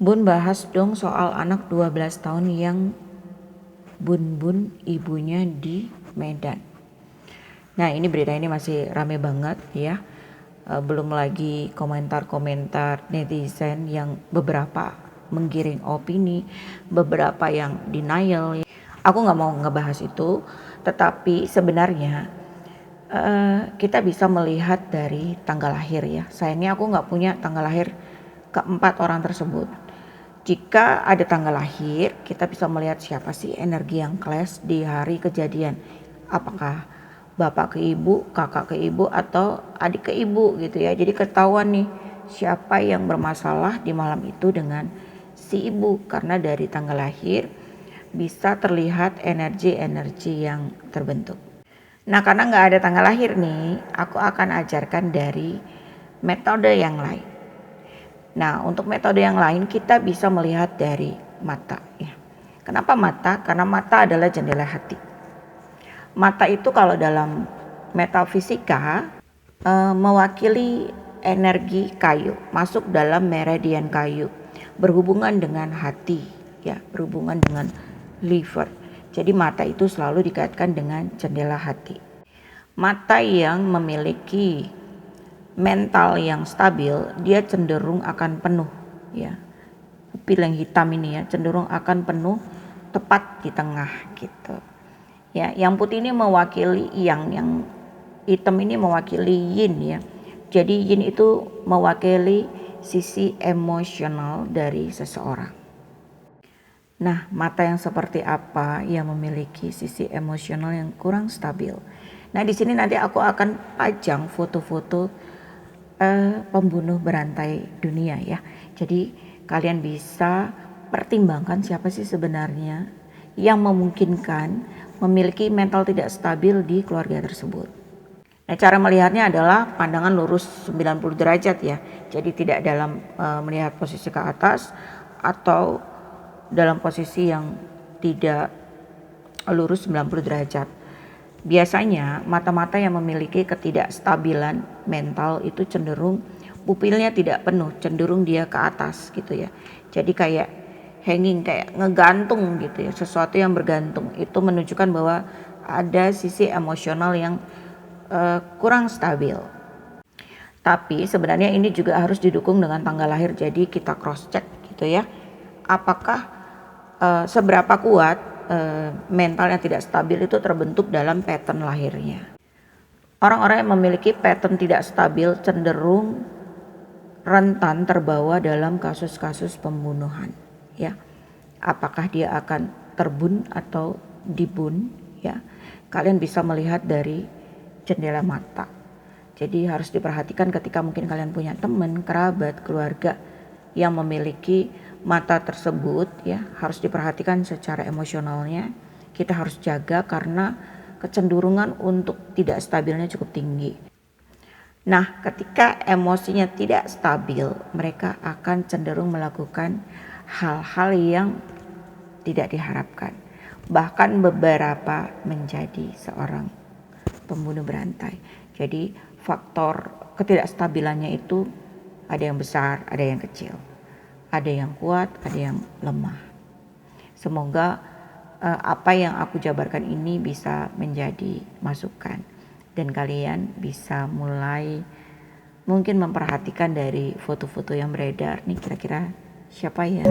Bun, bahas dong soal anak 12 tahun yang bun-bun ibunya di Medan. Nah, ini berita ini masih rame banget ya. Belum lagi komentar-komentar netizen yang beberapa menggiring opini, beberapa yang denial. Aku nggak mau ngebahas itu, tetapi sebenarnya kita bisa melihat dari tanggal lahir ya. Sayangnya aku nggak punya tanggal lahir keempat orang tersebut. Jika ada tanggal lahir, kita bisa melihat siapa sih energi yang clash di hari kejadian. Apakah bapak ke ibu, kakak ke ibu, atau adik ke ibu gitu ya. Jadi ketahuan nih siapa yang bermasalah di malam itu dengan si ibu. Karena dari tanggal lahir bisa terlihat energi-energi yang terbentuk. Nah, karena nggak ada tanggal lahir nih, aku akan ajarkan dari metode yang lain. Nah, untuk metode yang lain kita bisa melihat dari mata ya. Kenapa mata? Karena mata adalah jendela hati. Mata itu kalau dalam metafisika mewakili energi kayu, masuk dalam meridian kayu, berhubungan dengan hati ya, berhubungan dengan liver. Jadi mata itu selalu dikaitkan dengan jendela hati. Mata yang memiliki mental yang stabil, dia cenderung akan penuh ya. Pupil yang hitam ini ya cenderung akan penuh tepat di tengah gitu. Ya, yang putih ini mewakili yang hitam ini mewakili yin ya. Jadi yin itu mewakili sisi emosional dari seseorang. Nah, mata yang seperti apa yang memiliki sisi emosional yang kurang stabil? Nah, di sini nanti aku akan pajang foto-foto pembunuh berantai dunia ya. Jadi kalian bisa pertimbangkan siapa sih sebenarnya yang memungkinkan memiliki mental tidak stabil di keluarga tersebut. Nah, cara melihatnya adalah pandangan lurus 90 derajat ya. Jadi tidak dalam melihat posisi ke atas atau dalam posisi yang tidak lurus 90 derajat. Biasanya mata-mata yang memiliki ketidakstabilan mental itu cenderung pupilnya tidak penuh, cenderung dia ke atas gitu ya. Jadi kayak hanging, kayak ngegantung gitu ya, sesuatu yang bergantung. Itu menunjukkan bahwa ada sisi emosional yang kurang stabil. Tapi sebenarnya ini juga harus didukung dengan tanggal lahir. Jadi kita cross check gitu ya. Apakah seberapa kuat mental yang tidak stabil itu terbentuk dalam pattern lahirnya. Orang-orang yang memiliki pattern tidak stabil cenderung rentan terbawa dalam kasus-kasus pembunuhan ya. Apakah dia akan terbun atau dibun ya. Kalian bisa melihat dari jendela mata. Jadi harus diperhatikan ketika mungkin kalian punya teman, kerabat, keluarga yang memiliki mata tersebut ya, harus diperhatikan secara emosionalnya. Kita harus jaga karena kecenderungan untuk tidak stabilnya cukup tinggi. Nah, ketika emosinya tidak stabil, mereka akan cenderung melakukan hal-hal yang tidak diharapkan. Bahkan beberapa menjadi seorang pembunuh berantai. Jadi faktor ketidakstabilannya itu ada yang besar, ada yang kecil. Ada yang kuat, ada yang lemah. Semoga apa yang aku jabarkan ini bisa menjadi masukan dan kalian bisa mulai mungkin memperhatikan dari foto-foto yang beredar. Nih kira-kira siapa ya?